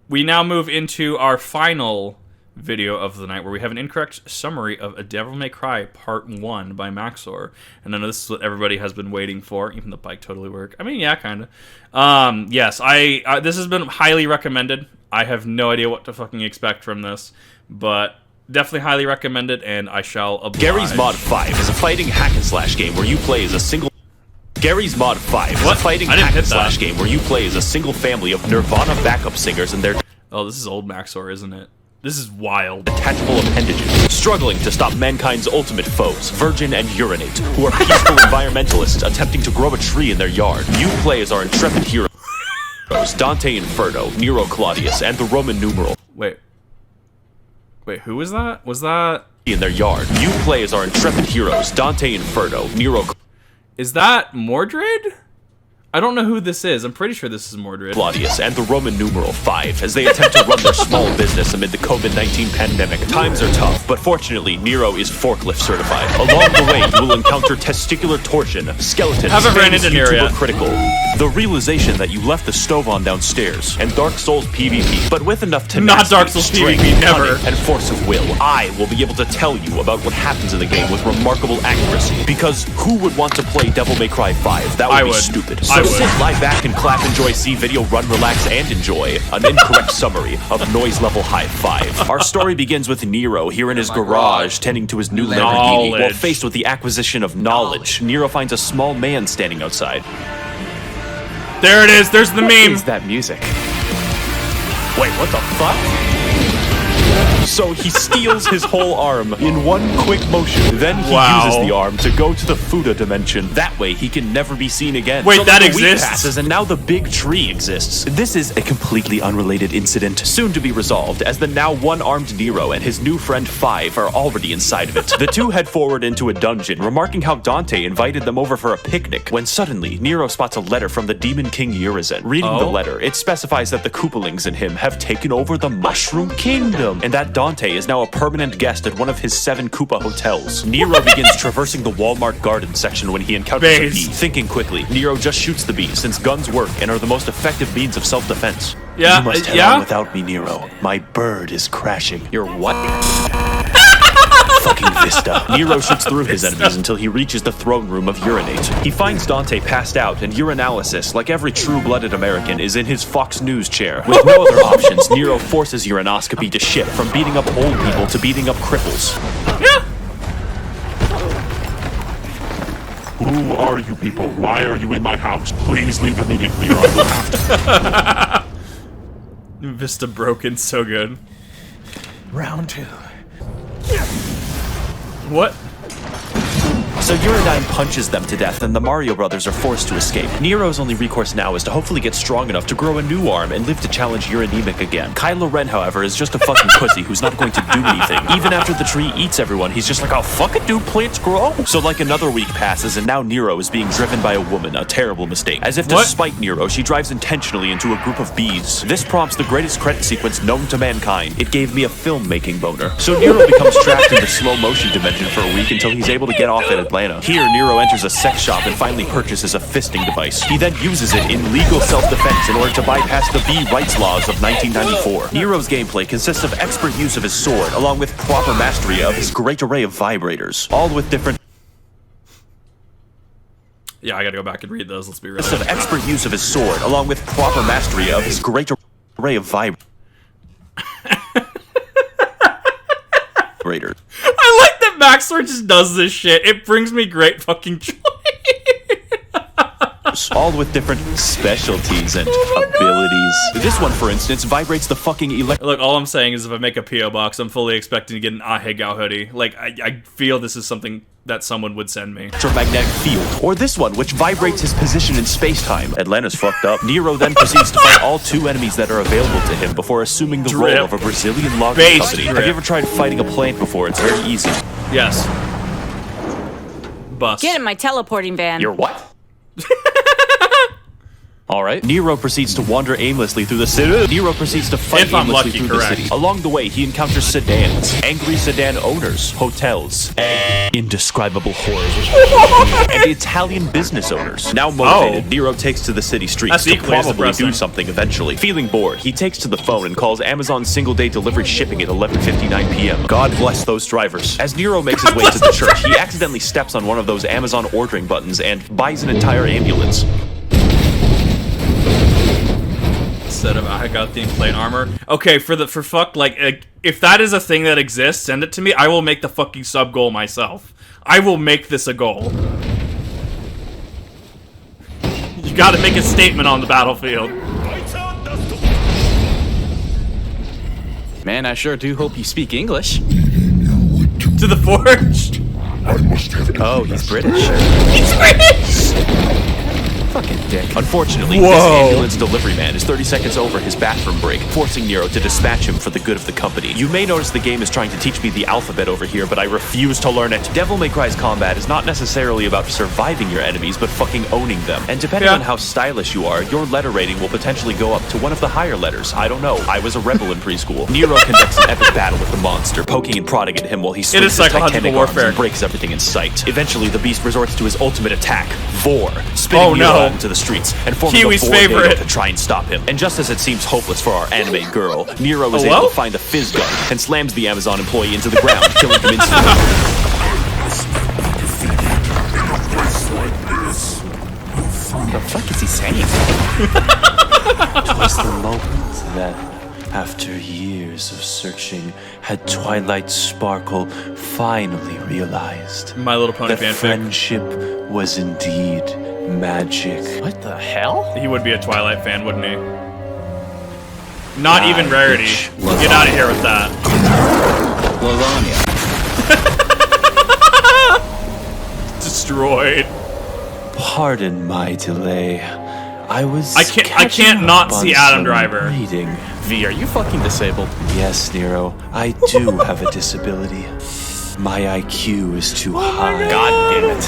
we now move into our final video of the night, where we have an incorrect summary of A Devil May Cry Part 1 by Max0r. And I know this is what everybody has been waiting for, even the bike totally worked. I mean, yeah, kind of. Yes, this has been highly recommended. I have no idea what to fucking expect from this, but definitely highly recommended, and I shall oblige. Garry's Mod 5 is a fighting hack-and-slash game where you play as a single... Garry's Mod 5 is a fighting hack-and-slash game where you play as a single family of Nirvana backup singers and their... Oh, this is old Max0r, isn't it? This is wild. Detachable appendages, struggling to stop mankind's ultimate foes, Virgin and Urinate, who are peaceful environmentalists attempting to grow a tree in their yard. You play as our intrepid heroes, Dante Inferno, Nero Claudius, and the Roman numeral. Wait, who was that? Was that... In their yard. You play as our intrepid heroes, Dante Inferno, Nero... Is that Mordred? I don't know who this is. I'm pretty sure this is Mordred. Claudius and the Roman numeral 5 as they attempt to run their small business amid the COVID-19 pandemic. Times are tough, but fortunately, Nero is forklift certified. Along the way, you will encounter testicular torsion, skeletons, haven't ran into Nero yet. Critical, the realization that you left the stove on downstairs, and Dark Souls PvP. But with enough tenacity, not Dark Souls strength, PvP, never, and force of will, I will be able to tell you about what happens in the game with remarkable accuracy. Because who would want to play Devil May Cry 5? That would be stupid. So sit, lie back, and clap, enjoy, see video, run, relax, and enjoy an incorrect summary of Noise Level High 5. Our story begins with Nero here in his garage tending to his new Lamborghini. While faced with the acquisition of knowledge, Nero finds a small man standing outside. There it is, there's the meme! What is that music? Wait, what the fuck? So he steals his whole arm in one quick motion. Then he uses the arm to go to the Fuda dimension. That way he can never be seen again. Wait, so that the exists? week passes, and now the big tree exists. This is a completely unrelated incident, soon to be resolved, as the now one-armed Nero and his new friend 5 are already inside of it. The two head forward into a dungeon, remarking how Dante invited them over for a picnic, when suddenly Nero spots a letter from the Demon King Urizen. Reading the letter, it specifies that the Koopalings and him have taken over the Mushroom Kingdom, and that Dante is now a permanent guest at one of his 7 Koopa hotels. Nero begins traversing the Walmart garden section when he encounters a bee. Thinking quickly, Nero just shoots the bee, since guns work and are the most effective means of self-defense. Yeah, you must head on without me, Nero. My bird is crashing. Your what? Fucking Vista. Nero shoots through his enemies until he reaches the throne room of Urinate. He finds Dante passed out, and Urinalysis, like every true-blooded American, is in his Fox News chair. With no other options, Nero forces Urinoscopy to shift from beating up old people to beating up cripples. Who are you people? Why are you in my house? Please leave immediately or I will have to... Vista broken, so good. Round 2. What? So Uridine punches them to death, and the Mario brothers are forced to escape. Nero's only recourse now is to hopefully get strong enough to grow a new arm and live to challenge Uranemic again. Kylo Ren, however, is just a fucking pussy who's not going to do anything. Even after the tree eats everyone, he's just like, oh, fuck it, dude, plants grow. So like another week passes, and now Nero is being driven by a woman, a terrible mistake. As if to spite Nero, she drives intentionally into a group of bees. This prompts the greatest credit sequence known to mankind. It gave me a filmmaking boner. So Nero becomes trapped in the slow motion dimension for a week until he's able to get off at Atlanta. Here, Nero enters a sex shop and finally purchases a fisting device. He then uses it in legal self-defense in order to bypass the bee rights laws of 1994. Nero's gameplay consists of expert use of his sword, along with proper mastery of his great array of vibrators, all with different... Yeah, I gotta go back and read those, let's be real. Of expert use of his sword, along with proper mastery of his great array of vibrators. I like that Max0r just does this shit. It brings me great fucking joy. All with different specialties and abilities. This one, for instance, vibrates the fucking Look, all I'm saying is if I make a P.O. box, I'm fully expecting to get an Ahegao hoodie. Like, I feel this is something that someone would send me. Electromagnetic field. Or this one, which vibrates his position in space-time. Atlanta's fucked up. Nero then proceeds to fight all 2 enemies that are available to him before assuming the role of a Brazilian logging company. Have you ever tried fighting a plant before? It's very easy. Yes. Bus. Get in my teleporting van. Your what? All right. Nero proceeds to wander aimlessly through the city. Nero proceeds to fight If I'm aimlessly lucky, through correct. the city. Along the way, he encounters sedans, angry sedan owners, hotels, indescribable horrors, and Italian business owners. Now motivated, Nero takes to the city streets That's to equally as probably depressing. do something eventually. Feeling bored, he takes to the phone and calls Amazon single-day delivery shipping at 11:59 p.m. God bless those drivers. As Nero makes his way to the church, he accidentally steps on one of those Amazon ordering buttons and buys an entire ambulance. Instead of I got the plate armor. Okay, for fuck, like, if that is a thing that exists, send it to me. I will make the fucking sub goal myself. I will make this a goal. You gotta make a statement on the battlefield. Man, I sure do hope you speak English. To the forge. Oh, he's British. He's British! Fucking dick. Unfortunately, Whoa. this ambulance delivery man is 30 seconds over his bathroom break, forcing Nero to dispatch him for the good of the company. You may notice the game is trying to teach me the alphabet over here, but I refuse to learn it. Devil May Cry's combat is not necessarily about surviving your enemies, but fucking owning them. And depending on how stylish you are, your letter rating will potentially go up to one of the higher letters. I don't know. I was a rebel in preschool. Nero conducts an epic battle with the monster, poking and prodding at him while he swings his psychological titanic arms warfare. and breaks everything in sight. Eventually, the beast resorts to his ultimate attack, Vor, spitting Oh, Nero no. out into the streets and forming Kiwi's a tornado favorite. to try and stop him. And just as it seems hopeless for our anime girl, Nero is Hello? able to find a fizz gun and slams the Amazon employee into the ground, killing him instantly. What the fuck is he saying? It was the moment that, after years of searching, had Twilight Sparkle finally realized My Little Pony that fanfic. friendship was indeed magic. What the hell? He would be a Twilight fan, wouldn't he? Not even Rarity. bitch. Get out of here with that. Lasagna. Destroyed. Pardon my delay. I can't catching not up on see Adam some Driver. reading. V, are you fucking disabled? Yes, Nero, I do have a disability. My IQ is too high. God damn it.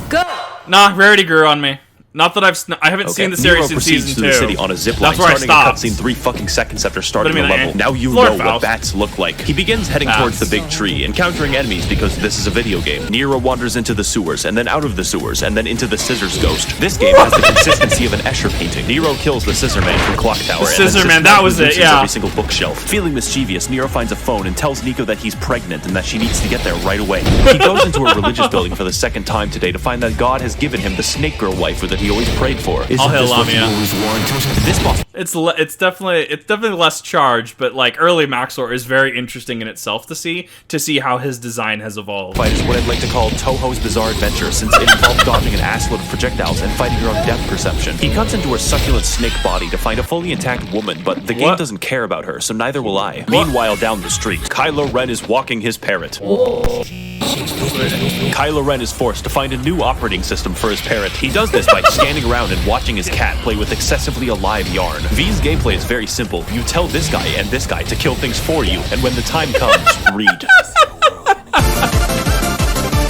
Go. Nah, Rarity grew on me. Not that I haven't seen the Nero series since proceeds season through 2. the city on a zip line, That's where I starting a stopped. cutscene 3 fucking seconds after starting But I mean, the level. Now you Lord know what Faust. bats look like. He begins heading Bats. towards the big tree, encountering enemies because this is a video game. Nero wanders into the sewers, and then out of the sewers, and then into the Scissors Ghost. This game has the consistency of an Escher painting. Nero kills the Scissor Man from Clock Tower. The and then Scissor Man, that was it, reduces yeah. Every single bookshelf. Feeling mischievous, Nero finds a phone and tells Nico that he's pregnant and that she needs to get there right away. He goes into a religious building for the second time today to find that God has given him the snake girl waifu that he always prayed for. All hail Lamia. This boss It's definitely less charged, but like early Max0r is very interesting in itself to see how his design has evolved. fight is what I'd like to call Toho's bizarre adventure, since it involved dodging an assload of projectiles and fighting your own depth perception. He cuts into her succulent snake body to find a fully intact woman, but the game What? doesn't care about her, so neither will I. Meanwhile, down the street, Kylo Ren is walking his parrot. Kylo Ren is forced to find a new operating system for his parrot. He does this by scanning around and watching his cat play with excessively alive yarn. V's gameplay is very simple. You tell this guy and this guy to kill things for you, and when the time comes, read.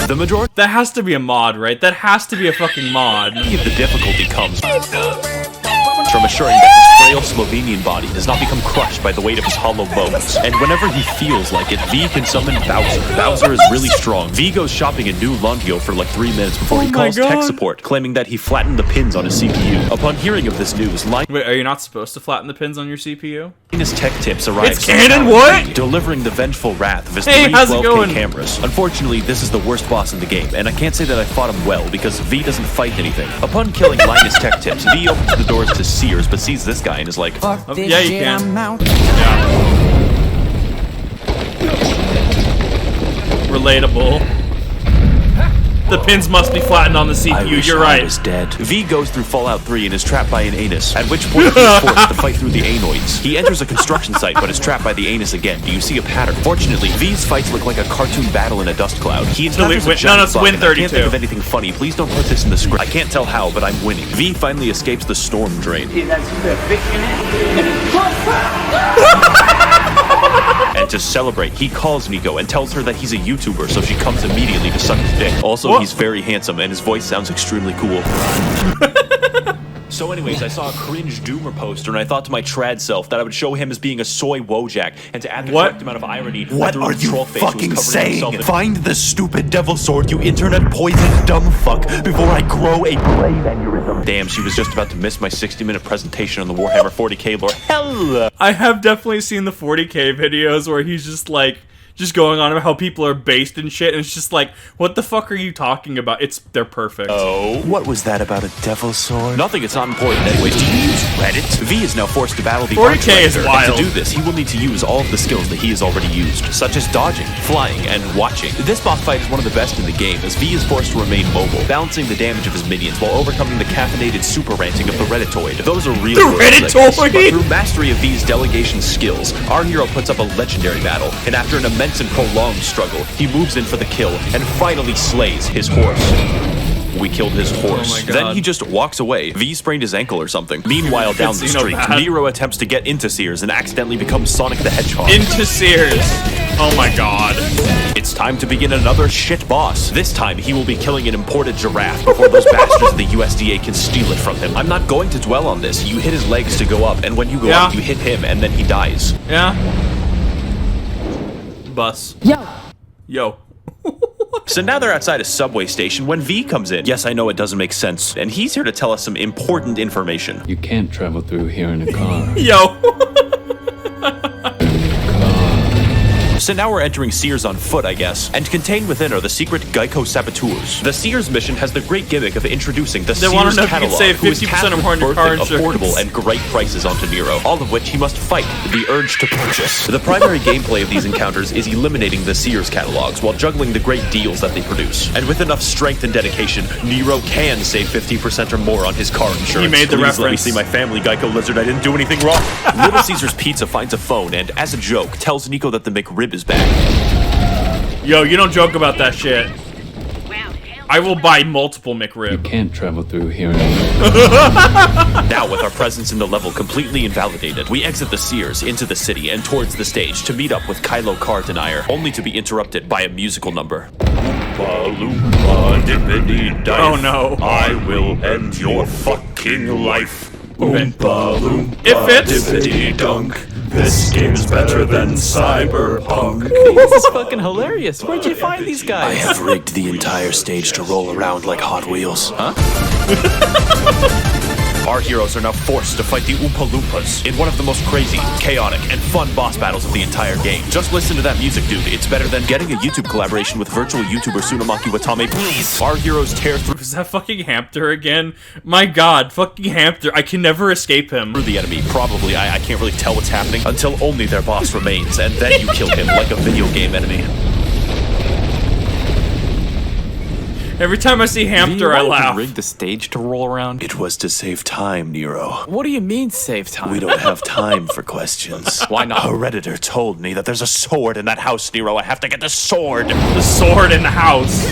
The majority That has to be a mod, right? That has to be a fucking mod. of the difficulty comes from assuring that his frail Slovenian body does not become crushed by the weight of his hollow bones. And whenever he feels like it, V can summon Bowser. Bowser is really strong. V goes shopping in New Longyo for like 3 minutes before he my calls tech God. support, claiming that he flattened the pins on his CPU. Upon hearing of this news, Wait, are you not supposed to flatten the pins on your CPU? Linus Tech Tips arrives. It's canon, what? Delivering the vengeful wrath of his Hey, three how's it 12K going? cameras. Unfortunately, this is the worst boss in the game, and I can't say that I fought him well because V doesn't fight anything. Upon killing Linus Tech Tips, V opens the doors to Sears, but sees this guy and is like, Oh, yeah, you can. Yeah. Relatable. The pins must be flattened on the I CPU. wish You're I right. was dead. V goes through Fallout 3 and is trapped by an anus, at which point he is forced to fight through the anoids. He enters a construction site but is trapped by the anus again. Do you see a pattern? Fortunately, V's fights look like a cartoon battle in a dust cloud. He encounters a win- no, giant it's bug, win and I can't 32. think of anything funny. Please don't put this in the script. I can't tell how, but I'm winning. V finally escapes the storm drain. And to celebrate, he calls Nico and tells her that he's a YouTuber, so she comes immediately to suck his dick. Also, he's very handsome and his voice sounds extremely cool. So anyways, I saw a cringe Doomer poster and I thought to my trad self that I would show him as being a soy Wojak and to add the correct amount of irony. What are you troll face who was fucking covering himself saying? in- Find the stupid devil sword, you internet poisoned dumb fuck, before I grow a brain aneurysm. Damn, she was just about to miss my 60-minute presentation on the Warhammer 40k lore. Hell! I have definitely seen the 40k videos where he's just like, just going on about how people are based and shit, and it's just like, what the fuck are you talking about? They're perfect. Oh. What was that about a devil sword? Nothing, it's not important anyways. Do you use Reddit? V is now forced to battle the 40K is Arch Predator, wild. and to do this, he will need to use all of the skills that he has already used, such as dodging, flying, and watching. This boss fight is one of the best in the game, as V is forced to remain mobile, balancing the damage of his minions while overcoming the caffeinated super ranting of the Redditoid. Those are real The words, I guess. Redditoid! But through mastery of V's delegation skills, our hero puts up a legendary battle, and after an immense and prolonged struggle, he moves in for the kill and finally slays his horse. We killed his horse. Oh my God. Then he just walks away. V sprained his ankle or something. Meanwhile, down the It's, street, bad. Nero attempts to get into Sears and accidentally becomes Sonic the Hedgehog. Into Sears. Oh my god. It's time to begin another shit boss. This time, he will be killing an imported giraffe before those bastards of the USDA can steal it from him. I'm not going to dwell on this. You hit his legs to go up, and when you go up, you hit him, and then he dies. Yeah. Bus. Yo. So now they're outside a subway station when V comes in. Yes, I know it doesn't make sense, and he's here to tell us some important information. You can't travel through here in a car. Yo. So now we're entering Sears on foot, I guess, and contained within are the secret Geico saboteurs. The Sears mission has the great gimmick of introducing the They wanna Sears know if you can catalog, save who is 50% tasked or with more on your car birthing insurance. affordable and great prices onto Nero, all of which he must fight the urge to purchase. The primary gameplay of these encounters is eliminating the Sears catalogs while juggling the great deals that they produce. And with enough strength and dedication, Nero can save 50% or more on his car insurance. made the Please let me reference. see my family, Geico Lizard. I didn't do anything wrong. Little Caesar's Pizza finds a phone and, as a joke, tells Nico that the McRib is back. Yo, you don't joke about that shit. I will buy multiple McRib. Can't travel through here in a Now, with our presence in the level completely invalidated, we exit the Sears into the city and towards the stage to meet up with Kylo Car Denier, only to be interrupted by a musical number. Oh no. I will end your fucking life. Oompa loompa It fits. dippity dunk. This game's better than Cyberpunk. This is fucking hilarious. Where'd you find these I guys? have rigged the entire stage to roll around like Hot Wheels. Our heroes are now forced to fight the Oompa Loompas in one of the most crazy, chaotic, and fun boss battles of the entire game. Just listen to that music, dude. It's better than getting a YouTube collaboration with virtual YouTuber Tsunamaki Watame. Please. Our heroes tear through Was that fucking Hampter again? My god, fucking Hampter. I can never escape him. the enemy. Probably, I can't really tell what's happening until only their boss remains, and then you kill him like a video game enemy. Every time I see Hampter, I laugh. Rigged the stage to roll around. It was to save time, Nero. What do you mean save time? We don't have time for questions. Why not? A Redditor told me that there's a sword in that house, Nero. I have to get the sword. The sword in the house.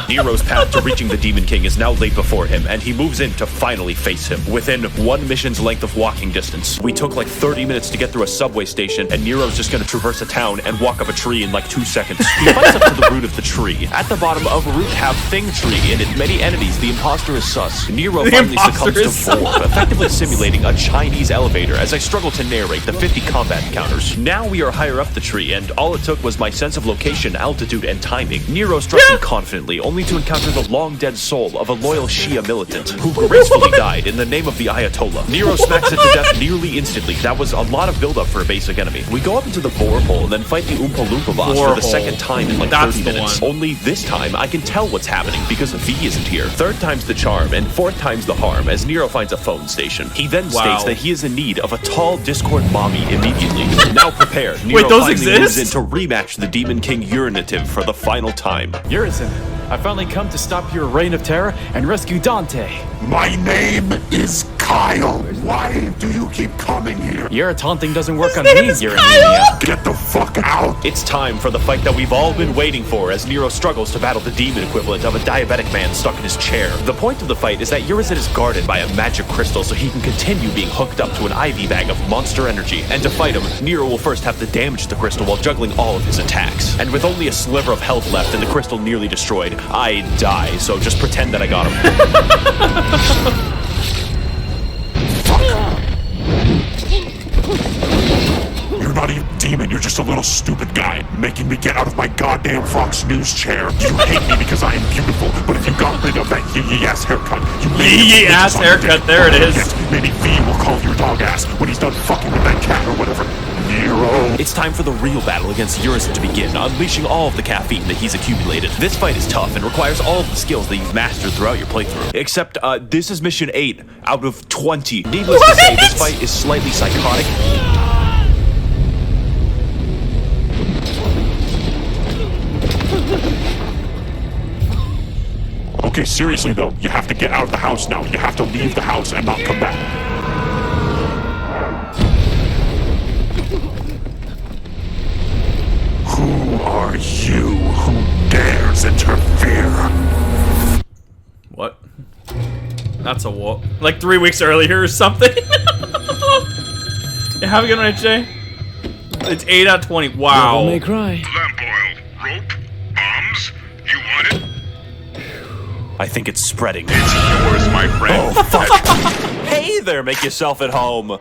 Nero's path to reaching the Demon King is now laid before him, and he moves in to finally face him. Within one mission's length of walking distance, we took like 30 minutes to get through a subway station, and Nero's just gonna traverse a town and walk up a tree in like 2 seconds. He fights up to the root of the tree. At the bottom of root have Thing Tree, and in many entities, the imposter is sus. Nero finally imposter succumbs to is sus. Vorp, effectively simulating a Chinese elevator as I struggle to narrate the 50 combat encounters. Now we are higher up the tree, and all it took was my sense of location, altitude, and timing. Nero struck me confidently, only to encounter the long-dead soul of a loyal Shia militant, who gracefully died in the name of the Ayatollah. Nero smacks it to death nearly instantly. That was a lot of build-up for a basic enemy. We go up into the borehole and then fight the Oompa Loompa boss for the Borehole. second time in like That's 30 the minutes. one. Only this time, I can tell what's happening because V isn't here. Third time's the charm, and fourth time's the harm, as Nero finds a phone station. He then states that he is in need of a tall Discord mommy immediately. Now prepared, Nero those finally moves in exist? to rematch the Demon King Urinative for the final time. Urizen, I finally come to stop your reign of terror and rescue Dante. My name is Kyle, why do you keep coming here? Your taunting doesn't work on me, Uranemia. Get the fuck out! It's time for the fight that we've all been waiting for as Nero struggles to battle the demon equivalent of a diabetic man stuck in his chair. The point of the fight is that Urizen is guarded by a magic crystal so he can continue being hooked up to an IV bag of monster energy. And to fight him, Nero will first have to damage the crystal while juggling all of his attacks. And with only a sliver of health left and the crystal nearly destroyed, I die, so just pretend that I got him. You're not even a demon, you're just a little stupid guy, making me get out of my goddamn Fox News chair. You hate me because I am beautiful, but if you got rid of that yee-yee-ass haircut, you Yee-yee-ass haircut, there it is. Yes, maybe V will call your dog ass when he's done fucking with that cat or whatever. Nero. It's time for the real battle against Urizen to begin, unleashing all of the caffeine that he's accumulated. This fight is tough and requires all of the skills that you've mastered throughout your playthrough. Except, this is mission 8 out of 20. Needless to say, this fight is slightly psychotic. Okay, seriously though, you have to get out of the house now. You have to leave the house and not come back. Who are you? Who dares interfere? What? That's a what? Like 3 weeks earlier or something? Yeah, have a good night, Jay. It's 8 out of 20. Wow. May cry. Lamp oil, rope, bombs. You want it? I think it's spreading. It's yours, my friend. Oh, fuck. Hey there, make yourself at home.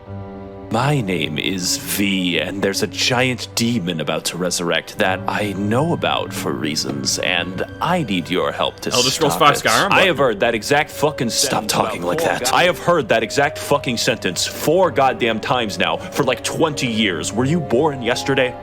My name is V, and there's a giant demon about to resurrect that I know about for reasons, and I need your help to Elder Scrolls stop 5 it. Skyrim? I have heard that exact fucking Stop talking like that. I have heard that exact fucking sentence 4 goddamn times now for like 20 years. Were you born yesterday?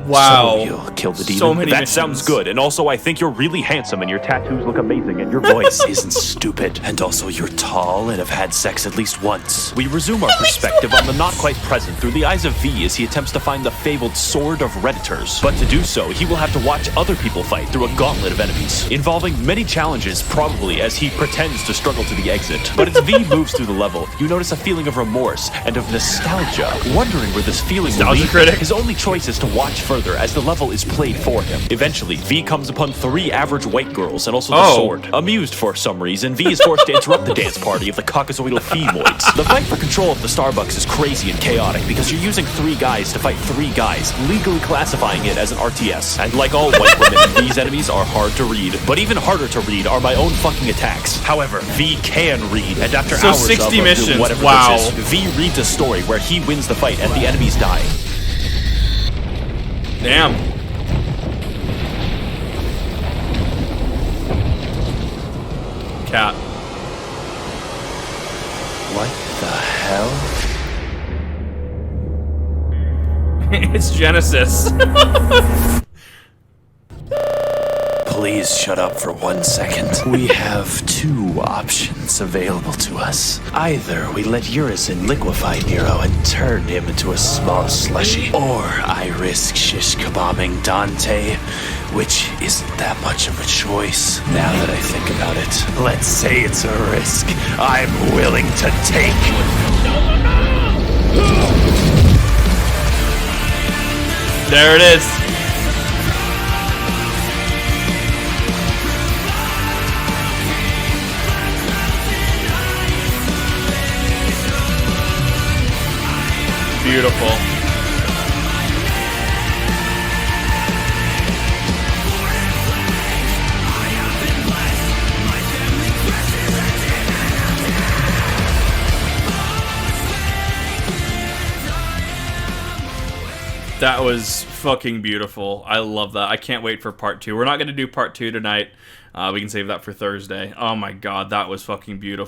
Wow. So you'll kill the demon? So many That missions. sounds good. And also, I think you're really handsome, and your tattoos look amazing, and your voice isn't stupid. And also, you're tall and have had sex at least once. We resume our perspective on the not quite present through the eyes of V as he attempts to find the fabled Sword of Redditors. But to do so, he will have to watch other people fight through a gauntlet of enemies, involving many challenges, probably, as he pretends to struggle to the exit. But as V moves through the level, you notice a feeling of remorse and of nostalgia, wondering where this feeling will Nostalgia lead. critic. His only choice is to watch further as the level is played for him. Eventually, V comes upon 3 average white girls and also the sword. Amused for some reason, V is forced to interrupt the dance party of the Caucasoidal Femoids. The fight for control of the Starbucks is crazy and chaotic because you're using 3 guys to fight 3 guys, legally classifying it as an RTS. And like all white women, these enemies are hard to read. But even harder to read are my own fucking attacks. However, V can read, and after So hours 60 of doing missions, whatever wow. this is, V reads a story where he wins the fight and the enemies die. Damn. Cat. What the hell? It's Genesis. Please shut up for 1 second. We have 2 options available to us. Either we let Urizen liquefy Nero and turn him into a small slushy, or I risk shish kebabbing Dante, which isn't that much of a choice. Now that I think about it, let's say it's a risk I'm willing to take. There it is. Beautiful. That was fucking beautiful. I love that. I can't wait for part 2. We're not going to do part 2 tonight. We can save that for Thursday. Oh my god, that was fucking beautiful.